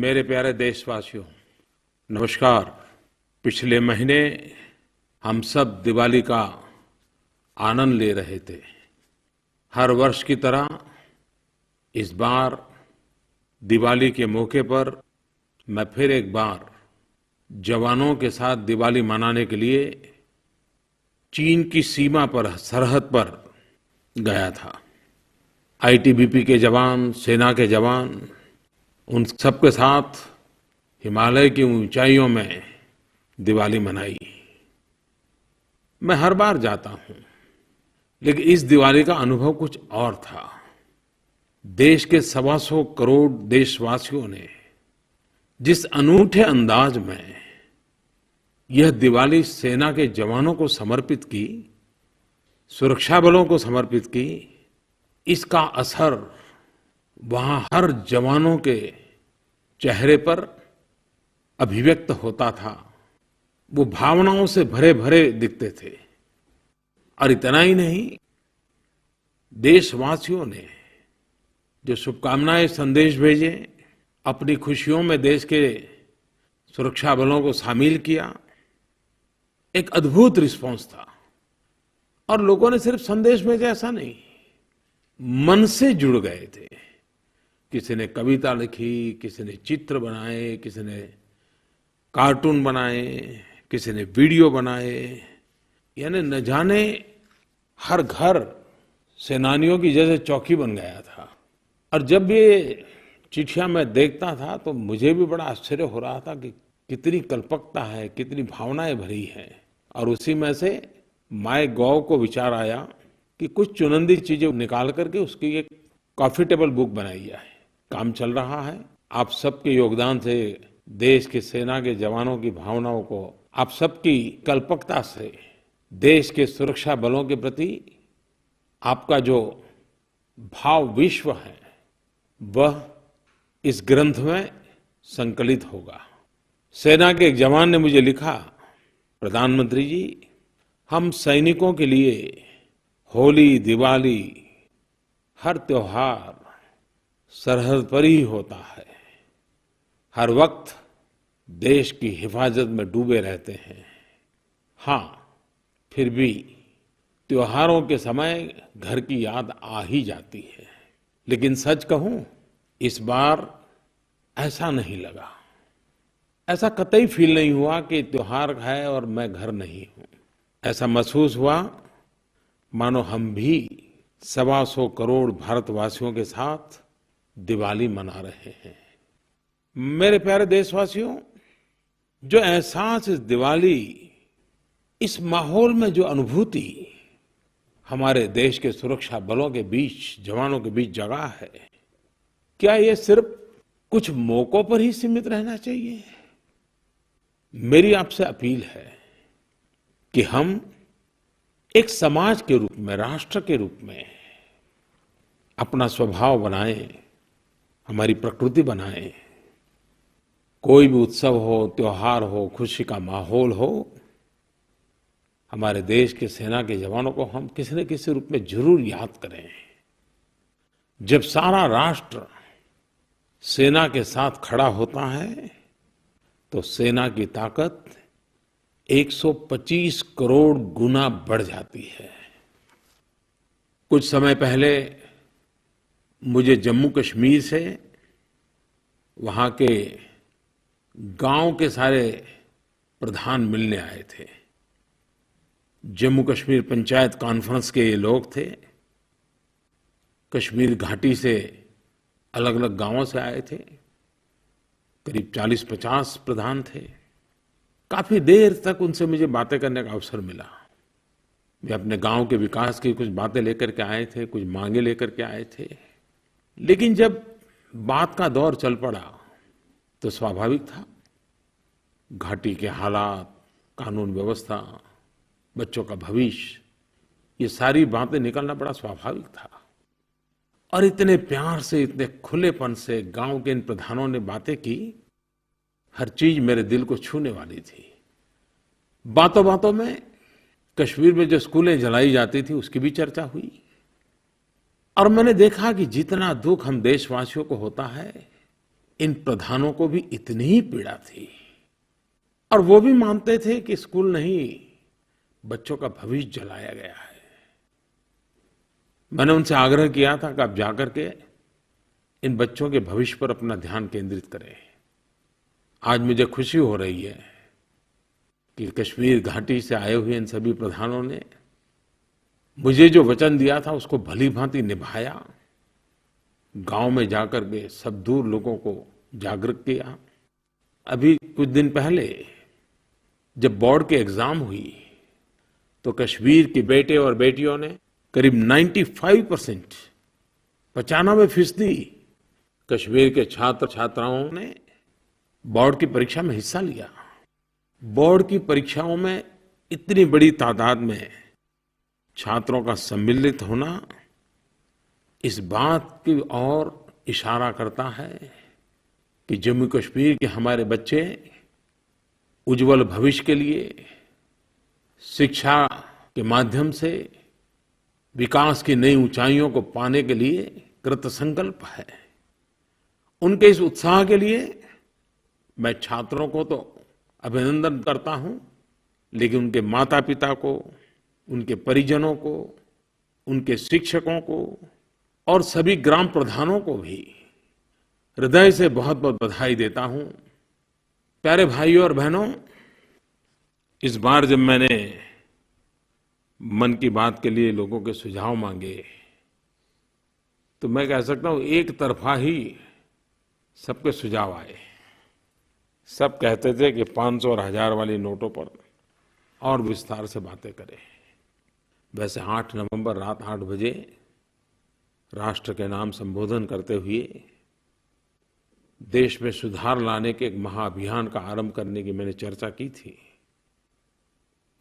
मेरे प्यारे देशवासियों, नमस्कार। पिछले महीने हम सब दिवाली का आनंद ले रहे थे। हर वर्ष की तरह इस बार दिवाली के मौके पर मैं फिर एक बार जवानों के साथ दिवाली मनाने के लिए चीन की सीमा पर, सरहद पर गया था। आईटीबीपी के जवान, सेना के जवान, उन सबके साथ हिमालय की ऊंचाइयों में दिवाली मनाई। मैं हर बार जाता हूं, लेकिन इस दिवाली का अनुभव कुछ और था। देश के 125 करोड़ देशवासियों ने जिस अनूठे अंदाज में यह दिवाली सेना के जवानों को समर्पित की, सुरक्षा बलों को समर्पित की, इसका असर वहां हर जवानों के चेहरे पर अभिव्यक्त होता था। वो भावनाओं से भरे भरे दिखते थे। और इतना ही नहीं, देशवासियों ने जो शुभकामनाएं, संदेश भेजे, अपनी खुशियों में देश के सुरक्षा बलों को शामिल किया, एक अद्भुत रिस्पांस था। और लोगों ने सिर्फ संदेश भेजे ऐसा नहीं, मन से जुड़ गए थे। किसी ने कविता लिखी, किसी ने चित्र बनाए, किसी ने कार्टून बनाए, किसी ने वीडियो बनाए। यानी न जाने हर घर सेनानियों की जैसे चौकी बन गया था। और जब ये चिट्ठियां मैं देखता था तो मुझे भी बड़ा आश्चर्य हो रहा था कि कितनी कल्पकता है, कितनी भावनाएं भरी हैं। और उसी में से माय गॉव को विचार आया कि कुछ चुनिंदा चीजें निकाल करके उसकी एक कॉफी टेबल बुक बनाई जाए। काम चल रहा है। आप सबके योगदान से, देश के सेना के जवानों की भावनाओं को, आप सबकी कल्पकता से देश के सुरक्षा बलों के प्रति आपका जो भाव विश्व है, वह इस ग्रंथ में संकलित होगा। सेना के एक जवान ने मुझे लिखा, प्रधानमंत्री जी, हम सैनिकों के लिए होली, दिवाली, हर त्योहार सरहद पर ही होता है। हर वक्त देश की हिफाजत में डूबे रहते हैं। हाँ, फिर भी त्योहारों के समय घर की याद आ ही जाती है। लेकिन सच कहूं, इस बार ऐसा नहीं लगा। ऐसा कतई फील नहीं हुआ कि त्योहार है और मैं घर नहीं हूं। ऐसा महसूस हुआ मानो हम भी 125 करोड़ भारतवासियों के साथ दिवाली मना रहे हैं। मेरे प्यारे देशवासियों, जो एहसास इस दिवाली, इस माहौल में जो अनुभूति हमारे देश के सुरक्षा बलों के बीच, जवानों के बीच जगा है, क्या ये सिर्फ कुछ मौकों पर ही सीमित रहना चाहिए? मेरी आपसे अपील है कि हम एक समाज के रूप में, राष्ट्र के रूप में अपना स्वभाव बनाएं, हमारी प्रकृति बनाएं। कोई भी उत्सव हो, त्योहार हो, खुशी का माहौल हो, हमारे देश के सेना के जवानों को हम किसी न किसी रूप में जरूर याद करें। जब सारा राष्ट्र सेना के साथ खड़ा होता है तो सेना की ताकत 125 करोड़ गुना बढ़ जाती है। कुछ समय पहले मुझे जम्मू कश्मीर से वहां के गांव के सारे प्रधान मिलने आए थे। जम्मू कश्मीर पंचायत कॉन्फ्रेंस के ये लोग थे। कश्मीर घाटी से अलग अलग गांवों से आए थे। करीब 40-50 प्रधान थे। काफी देर तक उनसे मुझे बातें करने का अवसर मिला। वे अपने गांव के विकास की कुछ बातें लेकर के आए थे, कुछ मांगे लेकर के आए थे। लेकिन जब बात का दौर चल पड़ा तो स्वाभाविक था, घाटी के हालात, कानून व्यवस्था, बच्चों का भविष्य, ये सारी बातें निकलना बड़ा स्वाभाविक था। और इतने प्यार से, इतने खुलेपन से गांव के इन प्रधानों ने बातें की, हर चीज मेरे दिल को छूने वाली थी। बातों बातों में कश्मीर में जो स्कूलें जलाई जाती थी उसकी भी चर्चा हुई। और मैंने देखा कि जितना दुख हम देशवासियों को होता है, इन प्रधानों को भी इतनी ही पीड़ा थी और वो भी मानते थे कि स्कूल नहीं, बच्चों का भविष्य जलाया गया है। मैंने उनसे आग्रह किया था कि आप जाकर के इन बच्चों के भविष्य पर अपना ध्यान केंद्रित करें। आज मुझे खुशी हो रही है कि कश्मीर घाटी से आए हुए इन सभी प्रधानों ने मुझे जो वचन दिया था उसको भली भांति निभाया। गांव में जाकर के सब दूर लोगों को जागरूक किया। अभी कुछ दिन पहले जब बोर्ड की एग्जाम हुई तो कश्मीर के बेटे और बेटियों ने करीब 95% 95% कश्मीर के छात्र छात्राओं ने बोर्ड की परीक्षा में हिस्सा लिया। बोर्ड की परीक्षाओं में इतनी बड़ी तादाद में छात्रों का सम्मिलित होना इस बात की ओर इशारा करता है कि जम्मू कश्मीर के हमारे बच्चे उज्जवल भविष्य के लिए शिक्षा के माध्यम से विकास की नई ऊंचाइयों को पाने के लिए कृतसंकल्प है। उनके इस उत्साह के लिए मैं छात्रों को तो अभिनंदन करता हूं, लेकिन उनके माता पिता को, उनके परिजनों को, उनके शिक्षकों को और सभी ग्राम प्रधानों को भी हृदय से बहुत बहुत बधाई देता हूं। प्यारे भाइयों और बहनों, इस बार जब मैंने मन की बात के लिए लोगों के सुझाव मांगे तो मैं कह सकता हूं एक तरफा ही सबके सुझाव आए। सब कहते थे कि 500 और 1000 वाली नोटों पर और विस्तार से बातें करें। वैसे 8 नवंबर रात 8 बजे राष्ट्र के नाम संबोधन करते हुए देश में सुधार लाने के एक महाअभियान का आरंभ करने की मैंने चर्चा की थी।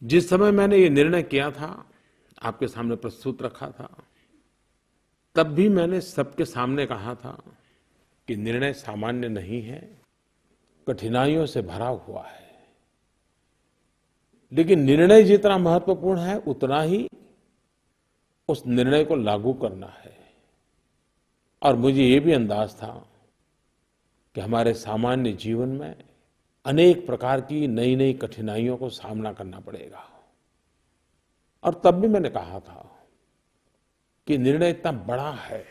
जिस समय मैंने ये निर्णय किया था, आपके सामने प्रस्तुत रखा था, तब भी मैंने सबके सामने कहा था कि निर्णय सामान्य नहीं है, कठिनाइयों से भरा हुआ है, लेकिन निर्णय जितना महत्वपूर्ण है उतना ही उस निर्णय को लागू करना है। और मुझे ये भी अंदाज था कि हमारे सामान्य जीवन में अनेक प्रकार की नई नई कठिनाइयों को सामना करना पड़ेगा। और तब भी मैंने कहा था कि निर्णय इतना बड़ा है,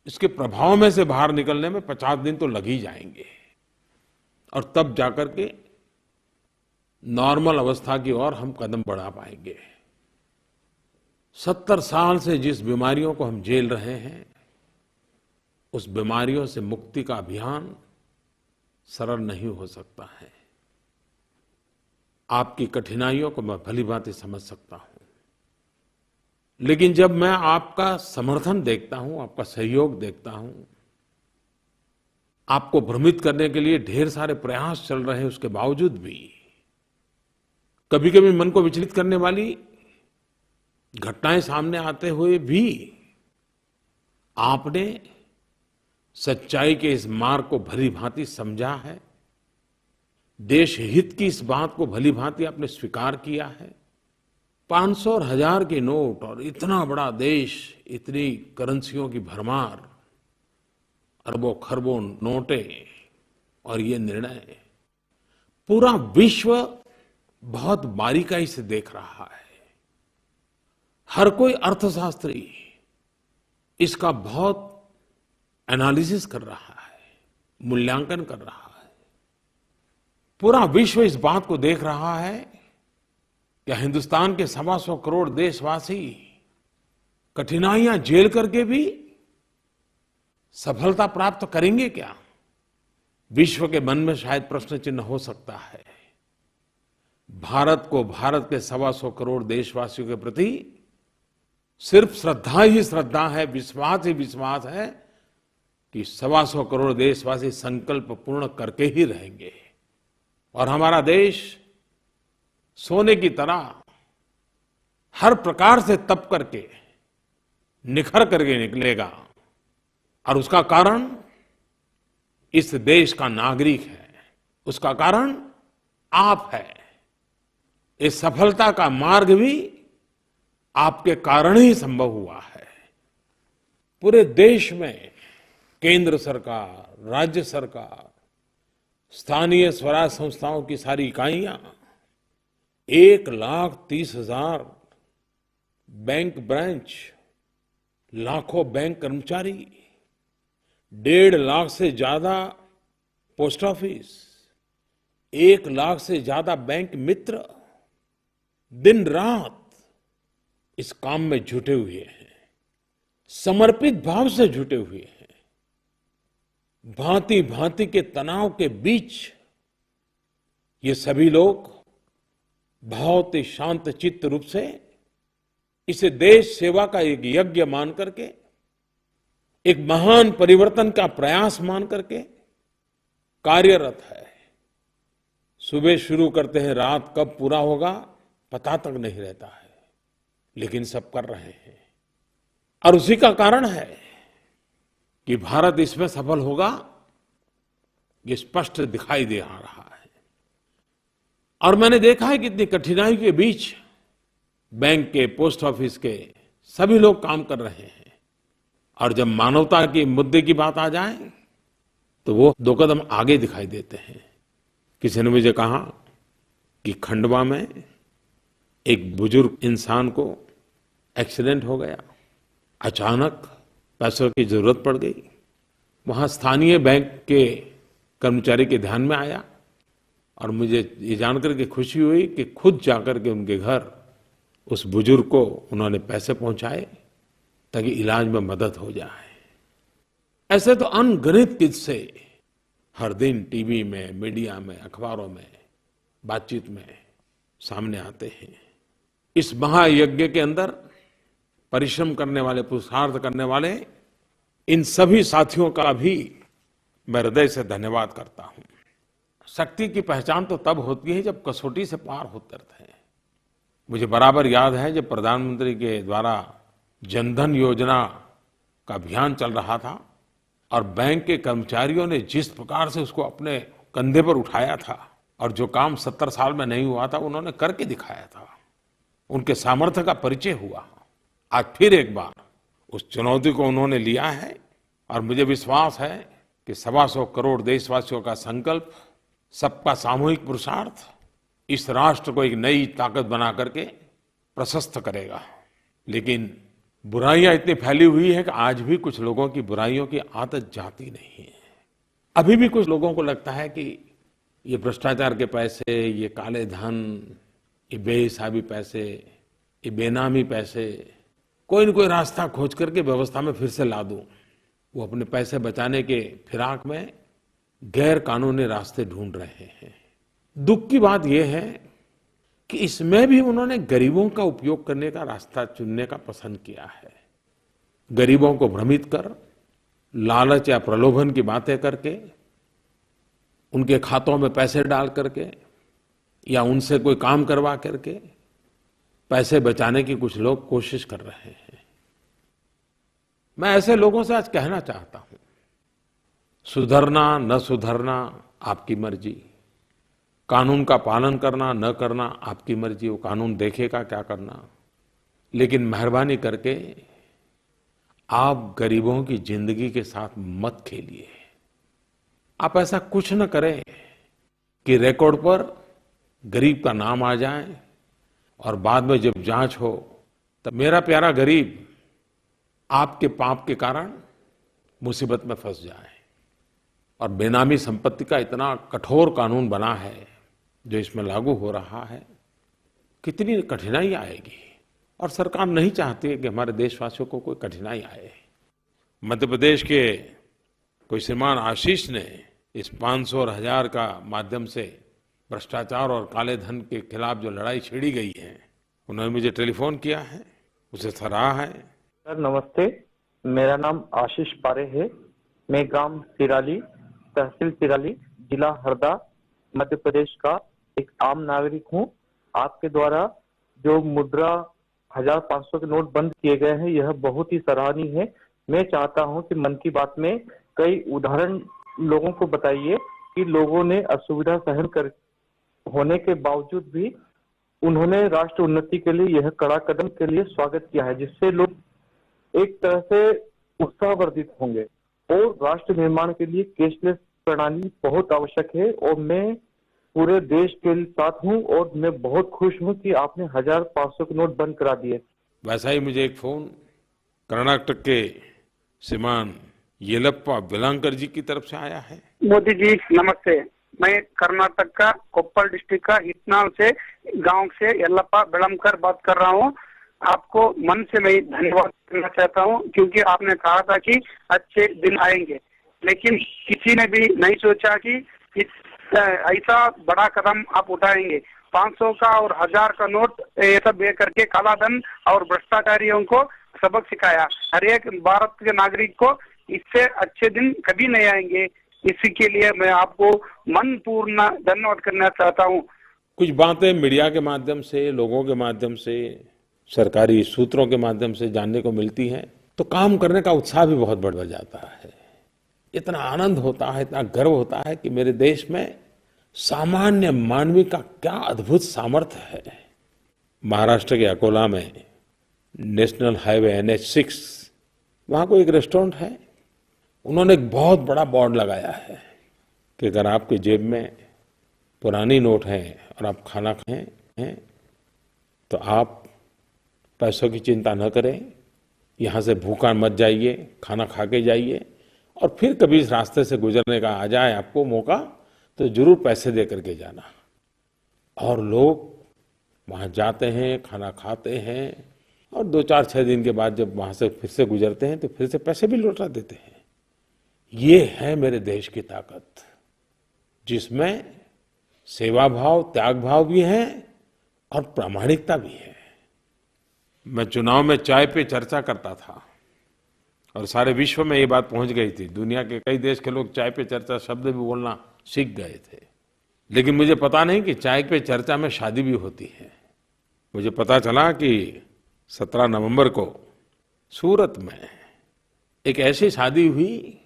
इसके प्रभाव में से बाहर निकलने में 50 दिन तो लग ही जाएंगे और तब जाकर के नॉर्मल अवस्था की ओर हम कदम बढ़ा पाएंगे। 70 साल से जिस बीमारियों को हम झेल रहे हैं, उस बीमारियों से मुक्ति का अभियान सरल नहीं हो सकता है। आपकी कठिनाइयों को मैं भली भांति समझ सकता हूं, लेकिन जब मैं आपका समर्थन देखता हूं, आपका सहयोग देखता हूं, आपको भ्रमित करने के लिए ढेर सारे प्रयास चल रहे हैं, उसके बावजूद भी कभी-कभी मन को विचलित करने वाली घटनाएं सामने आते हुए भी आपने सच्चाई के इस मार्ग को भली भांति समझा है, देश हित की इस बात को भली भांति आपने स्वीकार किया है। 500 और 1000 के नोट और इतना बड़ा देश, इतनी करेंसियों की भरमार, अरबों खरबों नोटे और ये निर्णय पूरा विश्व बहुत बारीकाई से देख रहा है। हर कोई अर्थशास्त्री इसका बहुत एनालिसिस कर रहा है, मूल्यांकन कर रहा है। पूरा विश्व इस बात को देख रहा है कि हिंदुस्तान के 125 करोड़ देशवासी कठिनाइयां झेल करके भी सफलता प्राप्त करेंगे क्या? विश्व के मन में शायद प्रश्न चिन्ह हो सकता है। भारत को, भारत के 125 करोड़ देशवासियों के प्रति सिर्फ श्रद्धा ही श्रद्धा है, विश्वास ही विश्वास है कि 125 करोड़ देशवासी संकल्प पूर्ण करके ही रहेंगे और हमारा देश सोने की तरह हर प्रकार से तप करके, निखर करके निकलेगा। और उसका कारण इस देश का नागरिक है, उसका कारण आप है। इस सफलता का मार्ग भी आपके कारण ही संभव हुआ है। पूरे देश में केंद्र सरकार, राज्य सरकार, स्थानीय स्वराज संस्थाओं की सारी इकाइयां, 1,30,000 बैंक ब्रांच, लाखों बैंक कर्मचारी, 1.5 लाख से ज्यादा पोस्ट ऑफिस, 1 लाख से ज्यादा बैंक मित्र दिन रात इस काम में जुटे हुए हैं, समर्पित भाव से जुटे हुए हैं। भांति भांति के तनाव के बीच ये सभी लोग बहुत ही शांत चित्त रूप से इसे देश सेवा का एक यज्ञ मान करके, एक महान परिवर्तन का प्रयास मान करके कार्यरत है। सुबह शुरू करते हैं, रात कब पूरा होगा पता तक नहीं रहता है, लेकिन सब कर रहे हैं। और उसी का कारण है कि भारत इसमें सफल होगा, ये स्पष्ट दिखाई दे आ रहा है। और मैंने देखा है कि इतनी कठिनाई के बीच बैंक के, पोस्ट ऑफिस के सभी लोग काम कर रहे हैं। और जब मानवता के मुद्दे की बात आ जाए तो वो 2 कदम आगे दिखाई देते हैं। किसी ने मुझे कहा कि खंडवा में एक बुजुर्ग इंसान को एक्सीडेंट हो गया, अचानक पैसों की जरूरत पड़ गई। वहां स्थानीय बैंक के कर्मचारी के ध्यान में आया और मुझे ये जानकर के खुशी हुई कि खुद जाकर के उनके घर उस बुजुर्ग को उन्होंने पैसे पहुंचाए ताकि इलाज में मदद हो जाए। ऐसे तो अनगिनत किस्से हर दिन टीवी में, मीडिया में, अखबारों में, बातचीत में सामने आते हैं। इस महायज्ञ के अंदर परिश्रम करने वाले, पुरुषार्थ करने वाले इन सभी साथियों का भी मैं हृदय से धन्यवाद करता हूं। शक्ति की पहचान तो तब होती है जब कसौटी से पार उतरते हैं। मुझे बराबर याद है जब प्रधानमंत्री के द्वारा जनधन योजना का अभियान चल रहा था और बैंक के कर्मचारियों ने जिस प्रकार से उसको अपने कंधे पर उठाया था और जो काम 70 साल में नहीं हुआ था उन्होंने करके दिखाया था, उनके सामर्थ्य का परिचय हुआ। आज फिर एक बार उस चुनौती को उन्होंने लिया है और मुझे विश्वास है कि 125 करोड़ देशवासियों का संकल्प, सबका सामूहिक पुरुषार्थ इस राष्ट्र को एक नई ताकत बना करके प्रशस्त करेगा। लेकिन बुराइयां इतनी फैली हुई है कि आज भी कुछ लोगों की बुराइयों की आदत जाती नहीं है। अभी भी कुछ लोगों को लगता है कि ये भ्रष्टाचार के पैसे, ये काले धन, ये बेहिसाबी पैसे, ये बेनामी पैसे, कोई न कोई रास्ता खोज करके व्यवस्था में फिर से ला दूं। वो अपने पैसे बचाने के फिराक में गैर कानूनी रास्ते ढूंढ रहे हैं। दुख की बात यह है कि इसमें भी उन्होंने गरीबों का उपयोग करने का रास्ता चुनने का पसंद किया है। गरीबों को भ्रमित कर, लालच या प्रलोभन की बातें करके, उनके खातों में पैसे डाल करके या उनसे कोई काम करवा करके पैसे बचाने की कुछ लोग कोशिश कर रहे हैं। मैं ऐसे लोगों से आज कहना चाहता हूं, सुधरना न सुधरना आपकी मर्जी, कानून का पालन करना न करना आपकी मर्जी, वो कानून देखेगा क्या करना। लेकिन मेहरबानी करके आप गरीबों की जिंदगी के साथ मत खेलिए। आप ऐसा कुछ न करें कि रिकॉर्ड पर गरीब का नाम आ जाए और बाद में जब जांच हो तब मेरा प्यारा गरीब आपके पाप के कारण मुसीबत में फंस जाए। और बेनामी संपत्ति का इतना कठोर कानून बना है जो इसमें लागू हो रहा है, कितनी कठिनाई आएगी। और सरकार नहीं चाहती है कि हमारे देशवासियों को कोई कठिनाई आए। मध्य प्रदेश के कोई श्रीमान आशीष ने इस 500 और 1000 का माध्यम से भ्रष्टाचार और काले धन के खिलाफ जो लड़ाई छिड़ी गई है, उन्होंने मुझे टेलीफोन किया है, उसे सराहा है। सर नमस्ते, मेरा नाम आशीष पारे है। मैं ग्राम सिराली, तहसील सिराली, जिला हरदा, मध्य प्रदेश का एक आम नागरिक हूं। आपके द्वारा जो मुद्रा 1500 के नोट बंद किए गए हैं, यह बहुत ही सराहनीय है। मैं चाहता हूं कि मन की बात में कई उदाहरण लोगों को बताइए कि लोगों ने असुविधा सहन कर होने के बावजूद भी उन्होंने राष्ट्र उन्नति के लिए यह कड़ा कदम के लिए स्वागत किया है, जिससे लोग एक तरह से उत्साहवर्धित होंगे। और राष्ट्र निर्माण के लिए कैशलेस प्रणाली बहुत आवश्यक है और मैं पूरे देश के साथ हूँ और मैं बहुत खुश हूँ कि आपने 1500 के नोट बंद करा दिए। वैसा ही मुझे एक फोन कर्नाटक के श्रीमान येलप्पा वेलांकर जी की तरफ से आया है। मोदी जी नमस्ते। मैं कर्नाटक का कोप्पल डिस्ट्रिक्ट का इतनाल से गांव से यल्लप्पा बेलमकर बात कर रहा हूं। आपको मन से मैं धन्यवाद करना चाहता हूं क्योंकि आपने कहा था कि अच्छे दिन आएंगे, लेकिन किसी ने भी नहीं सोचा कि ऐसा बड़ा कदम आप उठाएंगे। 500 का और 1000 का नोट ये सब ये करके काला धन और भ्रष्टाचारियों को सबक सिखाया। हर एक भारत के नागरिक को इससे अच्छे दिन कभी नहीं आएंगे। इसी के लिए मैं आपको मन पूर्ण धन्यवाद करना चाहता हूँ। कुछ बातें मीडिया के माध्यम से, लोगों के माध्यम से, सरकारी सूत्रों के माध्यम से जानने को मिलती हैं, तो काम करने का उत्साह भी बहुत बढ़ जाता है। इतना आनंद होता है, इतना गर्व होता है कि मेरे देश में सामान्य मानवी का क्या अद्भुत सामर्थ्य है। महाराष्ट्र के अकोला में नेशनल हाईवे NH6 वहाँ कोई एक रेस्टोरेंट है, उन्होंने एक बहुत बड़ा बोर्ड लगाया है कि अगर आपकी जेब में पुरानी नोट है और आप खाना खाएं हैं तो आप पैसों की चिंता न करें, यहाँ से भूखा मत जाइए, खाना खा के जाइए, और फिर कभी इस रास्ते से गुजरने का आ जाए आपको मौका तो जरूर पैसे दे करके जाना। और लोग वहाँ जाते हैं, खाना खाते हैं और 2-4-6 दिन के बाद जब वहाँ से फिर से गुजरते हैं तो फिर से पैसे भी लौटा देते हैं। ये है मेरे देश की ताकत, जिसमें सेवा भाव, त्याग भाव भी है और प्रामाणिकता भी है। मैं चुनाव में चाय पे चर्चा करता था और सारे विश्व में ये बात पहुंच गई थी। दुनिया के कई देश के लोग चाय पे चर्चा शब्द भी बोलना सीख गए थे, लेकिन मुझे पता नहीं कि चाय पे चर्चा में शादी भी होती है। मुझे पता चला कि 17 नवंबर को सूरत में एक ऐसी शादी हुई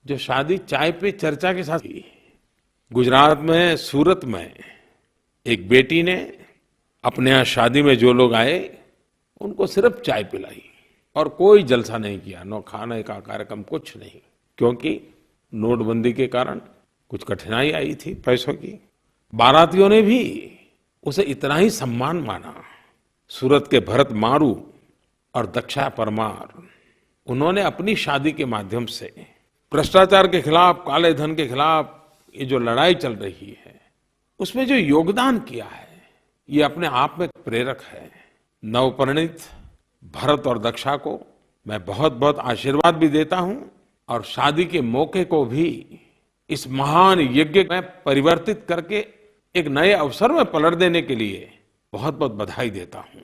जो शादी चाय पे चर्चा के साथ हुई। गुजरात में सूरत में एक बेटी ने अपने यहाँ शादी में जो लोग आए उनको सिर्फ चाय पिलाई और कोई जलसा नहीं किया, न खाने का कार्यक्रम, कुछ नहीं, क्योंकि नोटबंदी के कारण कुछ कठिनाई आई थी पैसों की। बारातियों ने भी उसे इतना ही सम्मान माना। सूरत के भरत मारू और दक्षा परमार, उन्होंने अपनी शादी के माध्यम से भ्रष्टाचार के खिलाफ, काले धन के खिलाफ ये जो लड़ाई चल रही है उसमें जो योगदान किया है ये अपने आप में प्रेरक है। नवपरिणीत भरत और दक्षा को मैं बहुत बहुत आशीर्वाद भी देता हूं और शादी के मौके को भी इस महान यज्ञ में परिवर्तित करके एक नए अवसर में पलट देने के लिए बहुत बहुत बधाई देता हूं।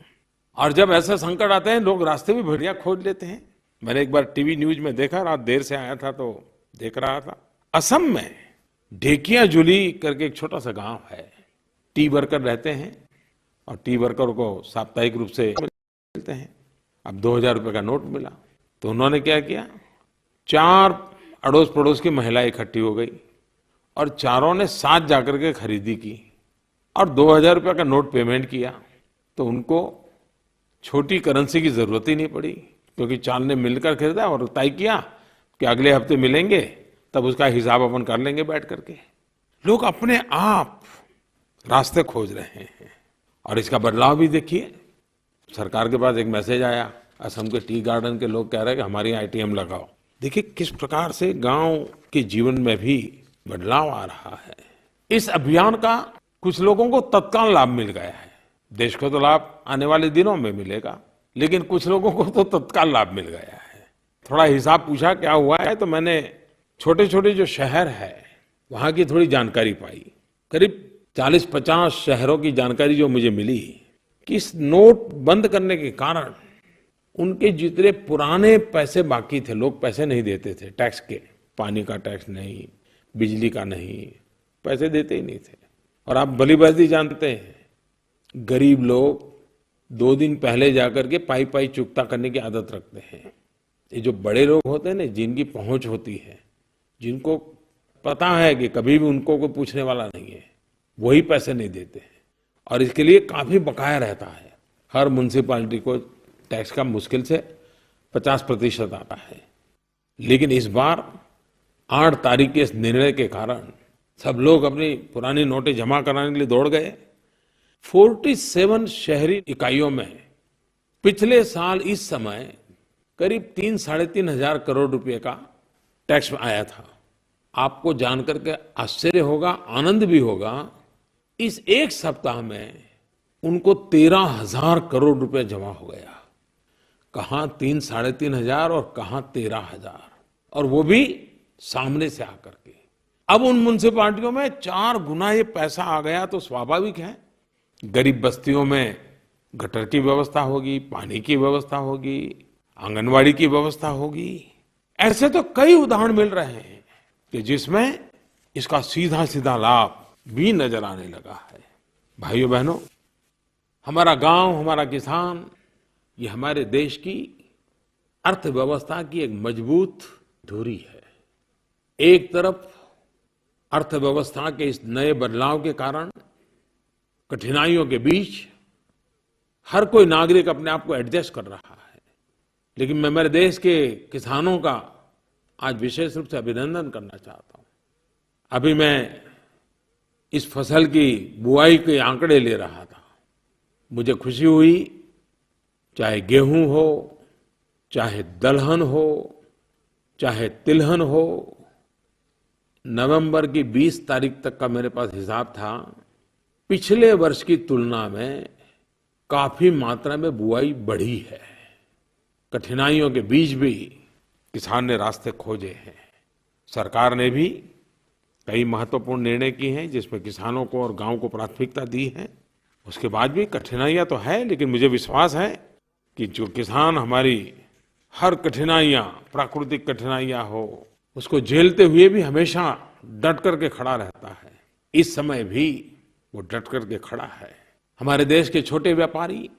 और जब ऐसे संकट आते हैं लोग रास्ते भी बढ़िया खोज लेते हैं। मैंने एक बार टीवी न्यूज में देखा, रात देर से आया था तो देख रहा था, असम में ढेकियाजुली करके एक छोटा सा गांव है। टी वर्कर रहते हैं और टी वर्कर को साप्ताहिक रूप से मिलते हैं। अब 2000 रुपए का नोट मिला तो उन्होंने क्या किया, 4 अड़ोस पड़ोस की महिलाएं इकट्ठी हो गई और चारों ने साथ जाकर के खरीदी की और 2000 रुपए का नोट पेमेंट किया। तो उनको छोटी करेंसी की जरूरत ही नहीं पड़ी, क्योंकि 4 ने मिलकर खरीदा और तय किया कि अगले हफ्ते मिलेंगे, तब उसका हिसाब अपन कर लेंगे बैठ करके। लोग अपने आप रास्ते खोज रहे हैं और इसका बदलाव भी देखिए। सरकार के पास एक मैसेज आया, असम के टी गार्डन के लोग कह रहे हैं कि हमारी ATM लगाओ। देखिए किस प्रकार से गांव के जीवन में भी बदलाव आ रहा है। इस अभियान का कुछ लोगों को तत्काल लाभ मिल गया है। देश को तो लाभ आने वाले दिनों में मिलेगा, लेकिन कुछ लोगों को तो तत्काल लाभ मिल गया है। थोड़ा हिसाब पूछा क्या हुआ है, तो मैंने छोटे छोटे जो शहर है वहां की थोड़ी जानकारी पाई। करीब 40-50 शहरों की जानकारी जो मुझे मिली कि इस नोट बंद करने के कारण उनके जितने पुराने पैसे बाकी थे, लोग पैसे नहीं देते थे टैक्स के, पानी का टैक्स नहीं, बिजली का नहीं, पैसे देते ही नहीं थे। और आप भली भांति जानते हैं गरीब लोग 2 दिन पहले जाकर के पाई पाई चुकता करने की आदत रखते हैं। ये जो बड़े लोग होते हैं ना, जिनकी पहुंच होती है, जिनको पता है कि कभी भी उनको कोई पूछने वाला नहीं है, वही पैसे नहीं देते हैं और इसके लिए काफी बकाया रहता है। हर म्युनिसिपैलिटी को टैक्स का मुश्किल से 50% आता है। लेकिन इस बार 8 तारीख के इस निर्णय के कारण सब लोग अपनी पुरानी नोटें जमा कराने के लिए दौड़ गए। 47 शहरी इकाइयों में पिछले साल इस समय करीब 3-3.5 हजार करोड़ रुपए का टैक्स आया था। आपको जानकर के आश्चर्य होगा, आनंद भी होगा, इस एक सप्ताह में उनको 13,000 करोड़ रुपए जमा हो गया। कहां 3-3.5 हजार और कहां 13,000, और वो भी सामने से आकर के। अब उन म्युनिसिपैलिटियों में 4 गुना ये पैसा आ गया तो स्वाभाविक है गरीब बस्तियों में गटर की व्यवस्था होगी, पानी की व्यवस्था होगी, आंगनवाड़ी की व्यवस्था होगी। ऐसे तो कई उदाहरण मिल रहे हैं कि जिसमें इसका सीधा सीधा लाभ भी नजर आने लगा है। भाइयों बहनों, हमारा गांव, हमारा किसान, ये हमारे देश की अर्थव्यवस्था की एक मजबूत धुरी है। एक तरफ अर्थव्यवस्था के इस नए बदलाव के कारण कठिनाइयों के बीच हर कोई नागरिक अपने आप को एडजस्ट कर रहा है, लेकिन मैं मेरे देश के किसानों का आज विशेष रूप से अभिनंदन करना चाहता हूं। अभी मैं इस फसल की बुआई के आंकड़े ले रहा था, मुझे खुशी हुई, चाहे गेहूं हो, चाहे दलहन हो, चाहे तिलहन हो। नवंबर की 20 तारीख तक का मेरे पास हिसाब था, पिछले वर्ष की तुलना में काफी मात्रा में बुआई बढ़ी है। कठिनाइयों के बीच भी किसान ने रास्ते खोजे हैं। सरकार ने भी कई महत्वपूर्ण निर्णय किए हैं जिसमें किसानों को और गांव को प्राथमिकता दी है। उसके बाद भी कठिनाइयां तो है, लेकिन मुझे विश्वास है कि जो किसान हमारी हर कठिनाइयां, प्राकृतिक कठिनाइयां हो, उसको झेलते हुए भी हमेशा डट करके खड़ा रहता है। इस समय भी वो डट करके खड़ा है। हमारे देश के छोटे व्यापारी,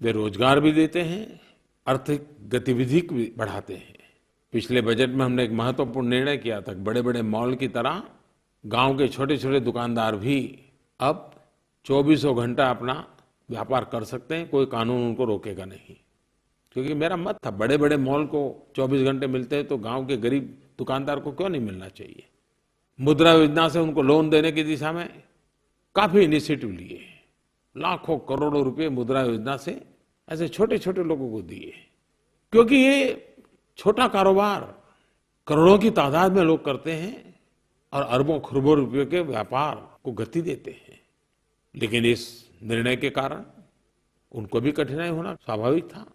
वे रोजगार भी देते हैं, आर्थिक गतिविधि भी बढ़ाते हैं। पिछले बजट में हमने एक महत्वपूर्ण निर्णय किया था, बड़े बड़े मॉल की तरह गांव के छोटे छोटे दुकानदार भी अब 24 घंटा अपना व्यापार कर सकते हैं, कोई कानून उनको रोकेगा नहीं। क्योंकि मेरा मत था, बड़े बड़े मॉल को 24 घंटे मिलते हैं तो गांव के गरीब दुकानदार को क्यों नहीं मिलना चाहिए। मुद्रा योजना से उनको लोन देने की दिशा में काफी इनिशिएटिव लिए, लाखों करोड़ों रुपए मुद्रा योजना से ऐसे छोटे छोटे लोगों को दिए, क्योंकि ये छोटा कारोबार करोड़ों की तादाद में लोग करते हैं और अरबों खरबों रुपयों के व्यापार को गति देते हैं। लेकिन इस निर्णय के कारण उनको भी कठिनाई होना स्वाभाविक था।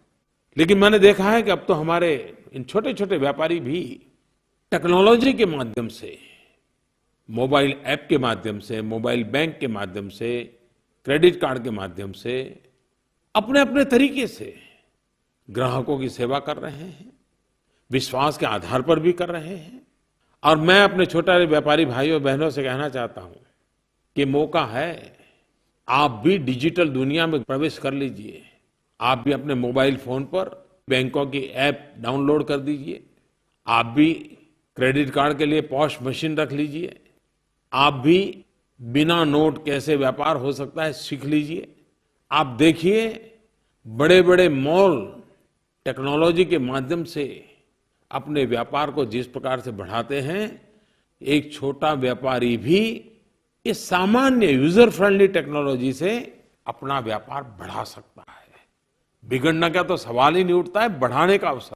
लेकिन मैंने देखा है कि अब तो हमारे इन छोटे छोटे व्यापारी भी टेक्नोलॉजी के माध्यम से, मोबाइल ऐप के माध्यम से, मोबाइल बैंक के माध्यम से, क्रेडिट कार्ड के माध्यम से अपने अपने तरीके से ग्राहकों की सेवा कर रहे हैं, विश्वास के आधार पर भी कर रहे हैं। और मैं अपने छोटे व्यापारी भाइयों बहनों से कहना चाहता हूं कि मौका है, आप भी डिजिटल दुनिया में प्रवेश कर लीजिए। आप भी अपने मोबाइल फोन पर बैंकों की ऐप डाउनलोड कर दीजिए। आप भी क्रेडिट कार्ड के लिए पॉश मशीन रख लीजिए। आप भी बिना नोट कैसे व्यापार हो सकता है सीख लीजिए। आप देखिए, बड़े बड़े मॉल टेक्नोलॉजी के माध्यम से अपने व्यापार को जिस प्रकार से बढ़ाते हैं, एक छोटा व्यापारी भी ये सामान्य यूजर फ्रेंडली टेक्नोलॉजी से अपना व्यापार बढ़ा सकता है। बिगड़ने का तो सवाल ही नहीं उठता है, बढ़ाने का अवसर।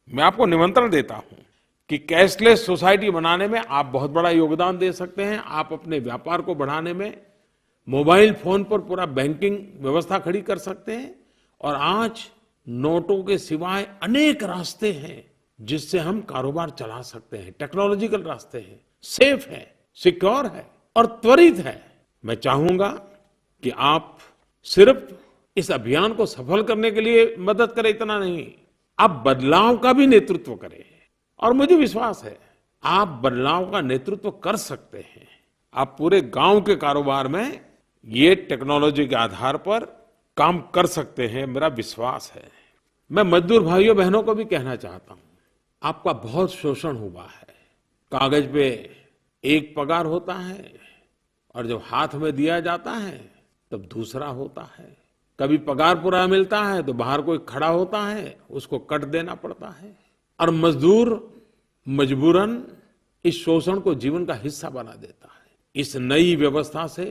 मैं आपको निमंत्रण देता हूं कि कैशलेस सोसाइटी बनाने में आप बहुत बड़ा योगदान दे सकते हैं। आप अपने व्यापार को बढ़ाने में मोबाइल फोन पर पूरा बैंकिंग व्यवस्था खड़ी कर सकते हैं। और आज नोटों के सिवाय अनेक रास्ते हैं जिससे हम कारोबार चला सकते हैं। टेक्नोलॉजिकल रास्ते हैं, सेफ है, सिक्योर है और त्वरित है। मैं चाहूंगा कि आप सिर्फ इस अभियान को सफल करने के लिए मदद करें, इतना नहीं, आप बदलाव का भी नेतृत्व करें। और मुझे विश्वास है आप बदलाव का नेतृत्व कर सकते हैं। आप पूरे गांव के कारोबार में ये टेक्नोलॉजी के आधार पर काम कर सकते हैं, मेरा विश्वास है। मैं मजदूर भाइयों बहनों को भी कहना चाहता हूं, आपका बहुत शोषण हुआ है। कागज पे एक पगार होता है और जब हाथ में दिया जाता है तब दूसरा होता है। कभी पगार पूरा मिलता है तो बाहर कोई खड़ा होता है, उसको कट देना पड़ता है। और मजदूर मजबूरन इस शोषण को जीवन का हिस्सा बना देता है। इस नई व्यवस्था से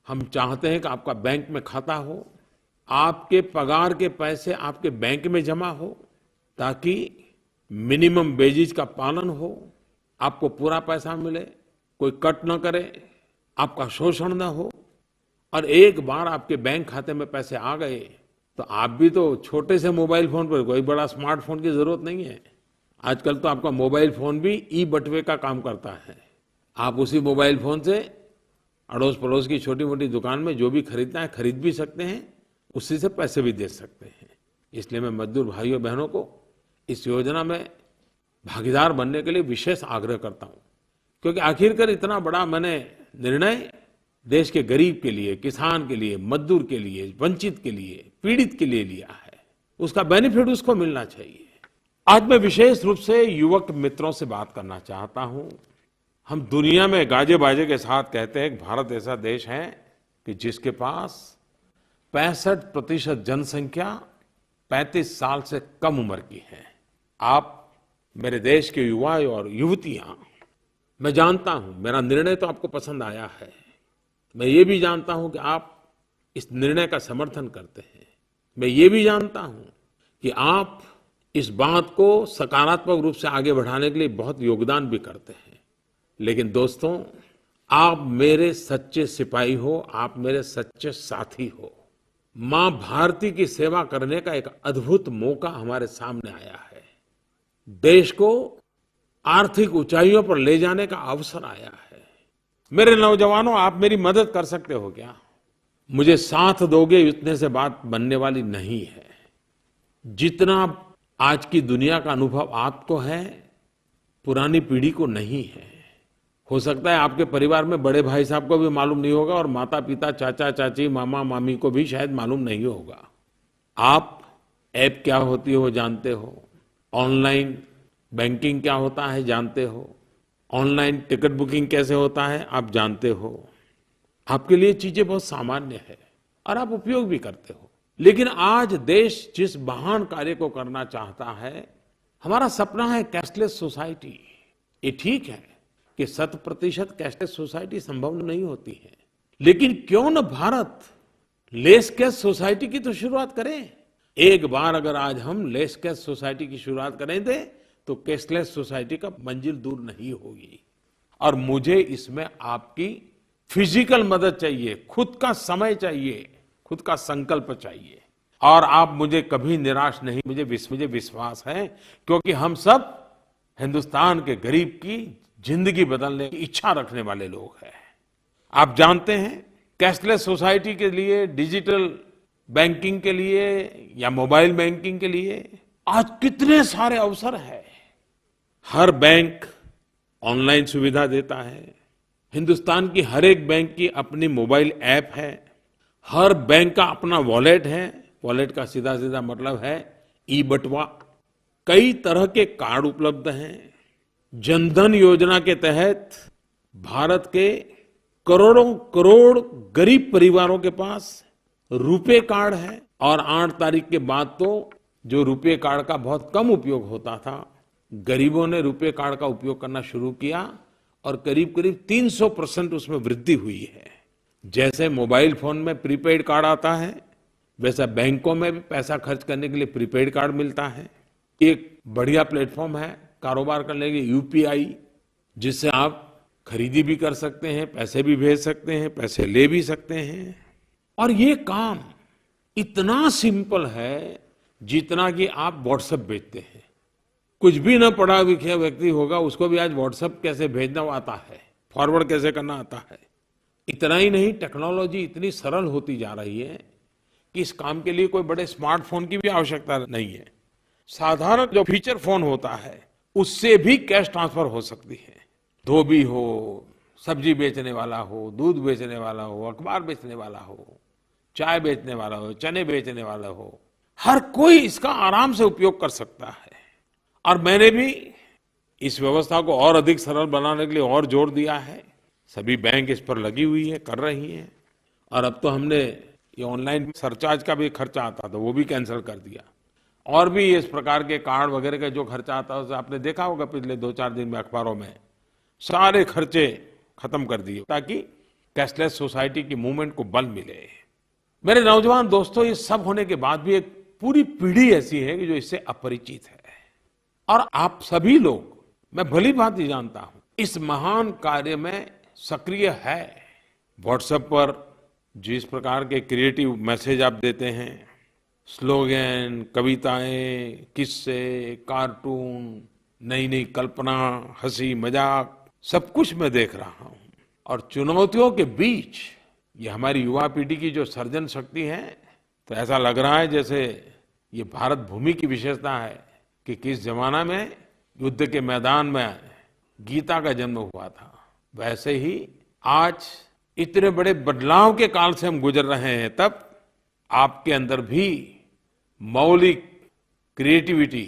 हम चाहते हैं कि आपका बैंक में खाता हो, आपके पगार के पैसे आपके बैंक में जमा हो, ताकि मिनिमम वेजेज का पालन हो, आपको पूरा पैसा मिले, कोई कट न करे, आपका शोषण न हो। और एक बार आपके बैंक खाते में पैसे आ गए तो आप भी तो छोटे से मोबाइल फोन पर, कोई बड़ा स्मार्टफोन की जरूरत नहीं है। आजकल तो आपका मोबाइल फोन भी ई बटुए का काम करता है। आप उसी मोबाइल फोन से अड़ोस पड़ोस की छोटी मोटी दुकान में जो भी खरीदना है खरीद भी सकते हैं, उसी से पैसे भी दे सकते हैं। इसलिए मैं मजदूर भाइयों बहनों को इस योजना में भागीदार बनने के लिए विशेष आग्रह करता हूं, क्योंकि आखिरकार इतना बड़ा मैंने निर्णय देश के गरीब के लिए, किसान के लिए, मजदूर के लिए, वंचित के लिए, पीड़ित के लिए लिया है। उसका बेनिफिट उसको मिलना चाहिए। आज मैं विशेष रूप से युवक मित्रों से बात करना चाहता हूं। हम दुनिया में गाजे बाजे के साथ कहते हैं कि भारत ऐसा देश है कि जिसके पास 65% जनसंख्या 35 साल से कम उम्र की है। आप मेरे देश के युवा और युवतियां, मैं जानता हूं मेरा निर्णय तो आपको पसंद आया है। मैं ये भी जानता हूं कि आप इस निर्णय का समर्थन करते हैं। मैं ये भी जानता हूं कि आप इस बात को सकारात्मक रूप से आगे बढ़ाने के लिए बहुत योगदान भी करते हैं। लेकिन दोस्तों, आप मेरे सच्चे सिपाही हो, आप मेरे सच्चे साथी हो। मां भारती की सेवा करने का एक अद्भुत मौका हमारे सामने आया है। देश को आर्थिक ऊंचाइयों पर ले जाने का अवसर आया है। मेरे नौजवानों, आप मेरी मदद कर सकते हो क्या? मुझे साथ दोगे इतने से बात बनने वाली नहीं है। जितना आज की दुनिया का अनुभव आपको है, पुरानी पीढ़ी को नहीं है। हो सकता है आपके परिवार में बड़े भाई साहब को भी मालूम नहीं होगा और माता पिता, चाचा चाची, मामा मामी को भी शायद मालूम नहीं होगा। आप ऐप क्या होती है वो जानते हो, ऑनलाइन बैंकिंग क्या होता है जानते हो, ऑनलाइन टिकट बुकिंग कैसे होता है आप जानते हो। आपके लिए चीजें बहुत सामान्य है और आप उपयोग भी करते हो। लेकिन आज देश जिस महान कार्य को करना चाहता है, हमारा सपना है कैशलेस सोसाइटी। ये ठीक है कि 100% कैशलेस सोसाइटी संभव नहीं होती है, लेकिन क्यों न भारत लेस कैश सोसाइटी की तो शुरुआत करें। एक बार अगर आज हम लेस कैश सोसाइटी की शुरुआत करेंगे तो कैशलेस सोसाइटी का मंजिल दूर नहीं होगी। और मुझे इसमें आपकी फिजिकल मदद चाहिए, खुद का समय चाहिए, खुद का संकल्प चाहिए। और आप मुझे कभी निराश नहीं, मुझे विश्वास है, क्योंकि हम सब हिंदुस्तान के गरीब की जिंदगी बदलने की इच्छा रखने वाले लोग हैं। आप जानते हैं, कैशलेस सोसाइटी के लिए, डिजिटल बैंकिंग के लिए या मोबाइल बैंकिंग के लिए आज कितने सारे अवसर हैं। हर बैंक ऑनलाइन सुविधा देता है। हिंदुस्तान की हर एक बैंक की अपनी मोबाइल ऐप है। हर बैंक का अपना वॉलेट है। वॉलेट का सीधा सीधा मतलब है ई बटुआ। कई तरह के कार्ड उपलब्ध हैं। जनधन योजना के तहत भारत के करोड़ों करोड़ गरीब परिवारों के पास रुपे कार्ड है। और 8 तारीख के बाद तो जो रुपे कार्ड का बहुत कम उपयोग होता था, गरीबों ने रुपे कार्ड का उपयोग करना शुरू किया और करीब करीब 300% उसमें वृद्धि हुई है। जैसे मोबाइल फोन में प्रीपेड कार्ड आता है, वैसा बैंकों में भी पैसा खर्च करने के लिए प्रीपेड कार्ड मिलता है। एक बढ़िया प्लेटफॉर्म है कारोबार करने के लिए यूपीआई, जिससे आप खरीदी भी कर सकते हैं, पैसे भी भेज सकते हैं, पैसे ले भी सकते हैं। और ये काम इतना सिंपल है जितना कि आप व्हाट्सएप भेजते हैं। कुछ भी न पढ़ा लिखा व्यक्ति होगा, उसको भी आज व्हाट्सएप कैसे भेजना आता है, फॉरवर्ड कैसे करना आता है। इतना ही नहीं, टेक्नोलॉजी इतनी सरल होती जा रही है कि इस काम के लिए कोई बड़े स्मार्टफोन की भी आवश्यकता नहीं है। साधारण जो फीचर फोन होता है उससे भी कैश ट्रांसफर हो सकती है। धोबी हो, सब्जी बेचने वाला हो, दूध बेचने वाला हो, अखबार बेचने वाला हो, चाय बेचने वाला हो, चने बेचने वाला हो, हर कोई इसका आराम से उपयोग कर सकता है। और मैंने भी इस व्यवस्था को और अधिक सरल बनाने के लिए और जोर दिया है। सभी बैंक इस पर लगी हुई है, कर रही हैं। और अब तो हमने ये ऑनलाइन सरचार्ज का भी खर्चा आता था, वो भी कैंसिल कर दिया। और भी इस प्रकार के कार्ड वगैरह का जो खर्चा आता है उसे आपने देखा होगा पिछले 2-4 दिन में अखबारों में, सारे खर्चे खत्म कर दिए ताकि कैशलेस सोसाइटी की मूवमेंट को बल मिले। मेरे नौजवान दोस्तों, ये सब होने के बाद भी एक पूरी पीढ़ी ऐसी है कि जो इससे अपरिचित है, और आप सभी लोग, मैं भली भांति जानता हूं, इस महान कार्य में सक्रिय है। व्हाट्सएप पर जिस प्रकार के क्रिएटिव मैसेज आप देते हैं, स्लोगन, कविताएं, किस्से, कार्टून, नई नई कल्पना, हंसी मजाक, सब कुछ मैं देख रहा हूं। और चुनौतियों के बीच ये हमारी युवा पीढ़ी की जो सर्जन शक्ति है, तो ऐसा लग रहा है जैसे ये भारत भूमि की विशेषता है कि किस जमाना में युद्ध के मैदान में गीता का जन्म हुआ था, वैसे ही आज इतने बड़े बदलाव के काल से हम गुजर रहे हैं, तब आपके अंदर भी मौलिक क्रिएटिविटी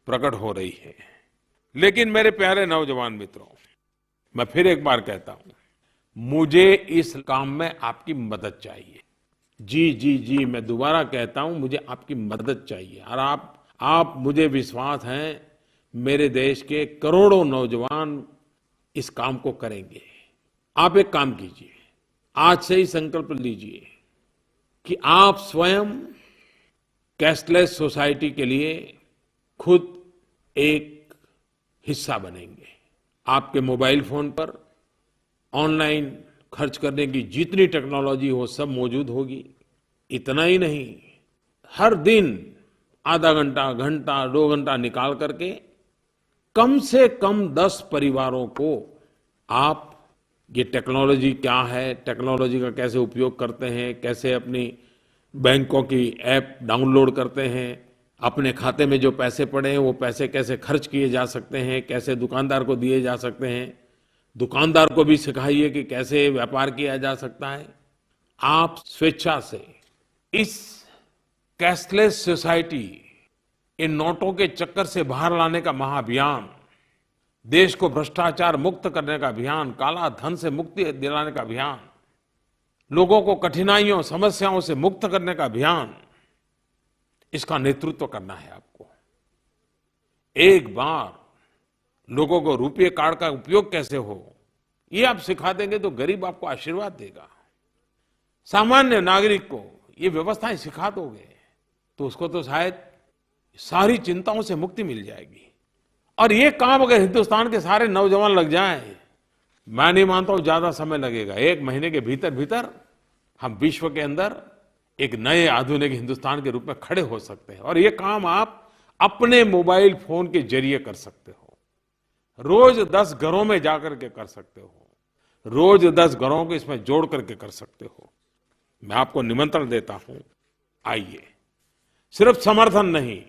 प्रकट हो रही है। लेकिन मेरे प्यारे नौजवान मित्रों, मैं फिर एक बार कहता हूं, मुझे इस काम में आपकी मदद चाहिए। जी जी जी, मैं दोबारा कहता हूं, मुझे आपकी मदद चाहिए। और आप मुझे विश्वास है, मेरे देश के करोड़ों नौजवान इस काम को करेंगे। आप एक काम कीजिए, आज से ही संकल्प लीजिए कि आप स्वयं कैशलेस सोसाइटी के लिए खुद एक हिस्सा बनेंगे। आपके मोबाइल फोन पर ऑनलाइन खर्च करने की जितनी टेक्नोलॉजी हो सब मौजूद होगी। इतना ही नहीं, हर दिन आधा घंटा, घंटा, 2 घंटा निकाल करके कम से कम 10 परिवारों को आप ये टेक्नोलॉजी क्या है, टेक्नोलॉजी का कैसे उपयोग करते हैं, कैसे अपनी बैंकों की ऐप डाउनलोड करते हैं, अपने खाते में जो पैसे पड़े हैं वो पैसे कैसे खर्च किए जा सकते हैं, कैसे दुकानदार को दिए जा सकते हैं, दुकानदार को भी सिखाइए कि कैसे व्यापार किया जा सकता है। आप स्वेच्छा से इस कैशलेस सोसाइटी, इन नोटों के चक्कर से बाहर लाने का महाअभियान, देश को भ्रष्टाचार मुक्त करने का अभियान, काला धन से मुक्ति दिलाने का अभियान, लोगों को कठिनाइयों, समस्याओं से मुक्त करने का अभियान, इसका नेतृत्व करना है आपको। एक बार लोगों को रुपये कार्ड का उपयोग कैसे हो, ये आप सिखा देंगे तो गरीब आपको आशीर्वाद देगा। सामान्य नागरिक को ये व्यवस्थाएं सिखा दोगे तो उसको तो शायद सारी चिंताओं से मुक्ति मिल जाएगी। और ये काम अगर हिंदुस्तान के सारे नौजवान लग जाएं, मैं नहीं मानता हूं ज्यादा समय लगेगा। 1 महीने के भीतर भीतर हम विश्व के अंदर एक नए आधुनिक हिंदुस्तान के रूप में खड़े हो सकते हैं। और ये काम आप अपने मोबाइल फोन के जरिए कर सकते हो। रोज 10 घरों में जाकर के कर सकते हो, रोज 10 घरों को इसमें जोड़ करके कर सकते हो। मैं आपको निमंत्रण देता हूं, आइए। सिर्फ समर्थन नहीं,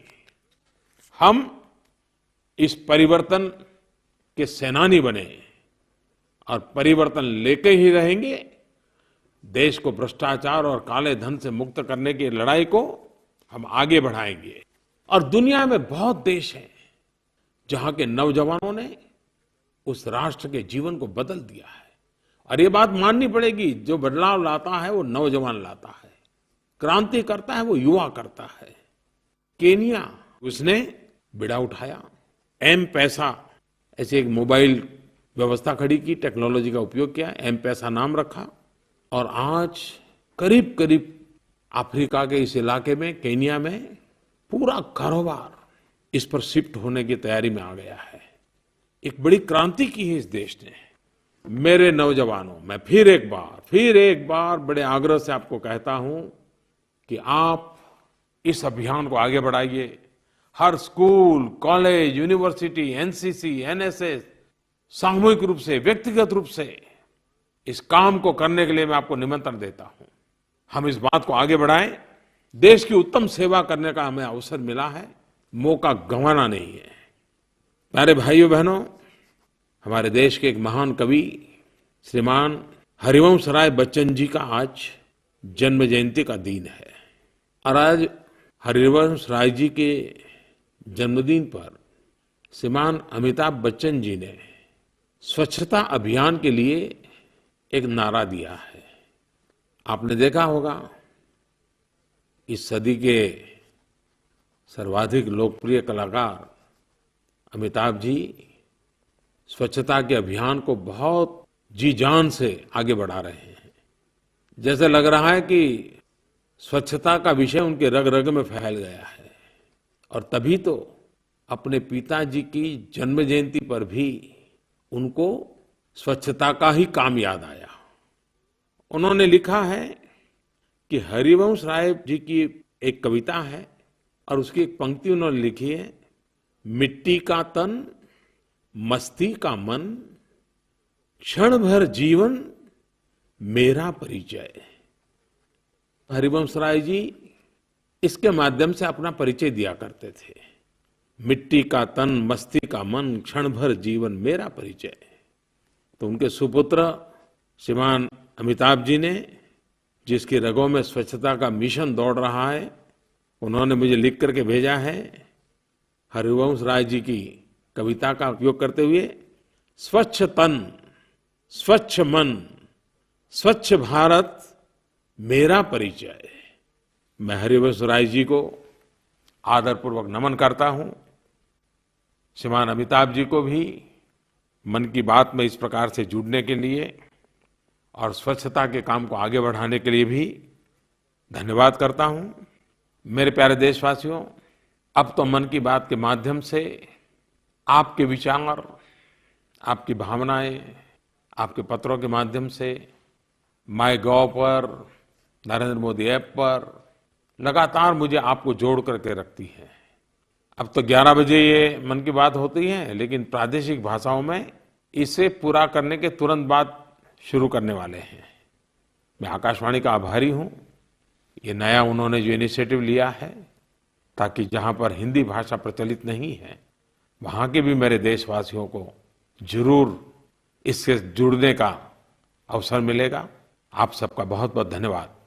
हम इस परिवर्तन के सेनानी बने और परिवर्तन लेके ही रहेंगे। देश को भ्रष्टाचार और काले धन से मुक्त करने की लड़ाई को हम आगे बढ़ाएंगे। और दुनिया में बहुत देश हैं जहां के नौजवानों ने उस राष्ट्र के जीवन को बदल दिया है। और ये बात माननी पड़ेगी, जो बदलाव लाता है वो नौजवान लाता है, क्रांति करता है वो युवा करता है। केनिया, उसने बिड़ा उठाया, एम पैसा ऐसे एक मोबाइल व्यवस्था खड़ी की, टेक्नोलॉजी का उपयोग किया, एम पैसा नाम रखा। और आज करीब करीब अफ्रीका के इस इलाके में, केनिया में पूरा कारोबार इस पर शिफ्ट होने की तैयारी में आ गया है। एक बड़ी क्रांति की है इस देश ने। मेरे नौजवानों, मैं फिर एक बार बड़े आग्रह से आपको कहता हूं कि आप इस अभियान को आगे बढ़ाइए। हर school, college, university, NCC, NSS सामूहिक रूप से, व्यक्तिगत रूप से इस काम को करने के लिए मैं आपको निमंत्रण देता हूं। हम इस बात को आगे बढ़ाएं। देश की उत्तम सेवा करने का हमें अवसर मिला है, मौका गंवाना नहीं है। प्यारे भाइयों बहनों, हमारे देश के एक महान कवि श्रीमान हरिवंश राय बच्चन जी का आज जन्म जयंती का दिन है। और आज हरिवंश राय जी के जन्मदिन पर श्रीमान अमिताभ बच्चन जी ने स्वच्छता अभियान के लिए एक नारा दिया है। आपने देखा होगा, इस सदी के सर्वाधिक लोकप्रिय कलाकार अमिताभ जी स्वच्छता के अभियान को बहुत जी जान से आगे बढ़ा रहे हैं। जैसे लग रहा है कि स्वच्छता का विषय उनके रग रग में फैल गया है। और तभी तो अपने पिताजी की जन्म जयंती पर भी उनको स्वच्छता का ही काम याद आया। उन्होंने लिखा है कि हरिवंश राय जी की एक कविता है और उसकी एक पंक्ति उन्होंने लिखी है, मिट्टी का तन, मस्ती का मन, क्षण भर जीवन मेरा परिचय। हरिवंश राय जी इसके माध्यम से अपना परिचय दिया करते थे। मिट्टी का तन, मस्ती का मन, क्षण भर जीवन मेरा परिचय। तो उनके सुपुत्र श्रीमान अमिताभ जी ने, जिसकी रगों में स्वच्छता का मिशन दौड़ रहा है, उन्होंने मुझे लिख करके भेजा है हरिवंश राय जी की कविता का उपयोग करते हुए, स्वच्छ तन, स्वच्छ मन, स्वच्छ भारत मेरा परिचय। मैं हरिवंश राय जी को आदरपूर्वक नमन करता हूं। श्रीमान अमिताभ जी को भी मन की बात में इस प्रकार से जुड़ने के लिए और स्वच्छता के काम को आगे बढ़ाने के लिए भी धन्यवाद करता हूं। मेरे प्यारे देशवासियों, अब तो मन की बात के माध्यम से आपके विचार, आपकी भावनाएं, आपके पत्रों के माध्यम से माईगॉव पर, नरेंद्र मोदी ऐप पर लगातार मुझे आपको जोड़ करके रखती है। अब तो 11 बजे ये मन की बात होती है, लेकिन प्रादेशिक भाषाओं में इसे पूरा करने के तुरंत बाद शुरू करने वाले हैं। मैं आकाशवाणी का आभारी हूं। ये नया उन्होंने जो इनिशिएटिव लिया है, ताकि जहां पर हिंदी भाषा प्रचलित नहीं है, वहां के भी मेरे देशवासियों को जरूर इससे जुड़ने का अवसर मिलेगा। आप सबका बहुत बहुत धन्यवाद।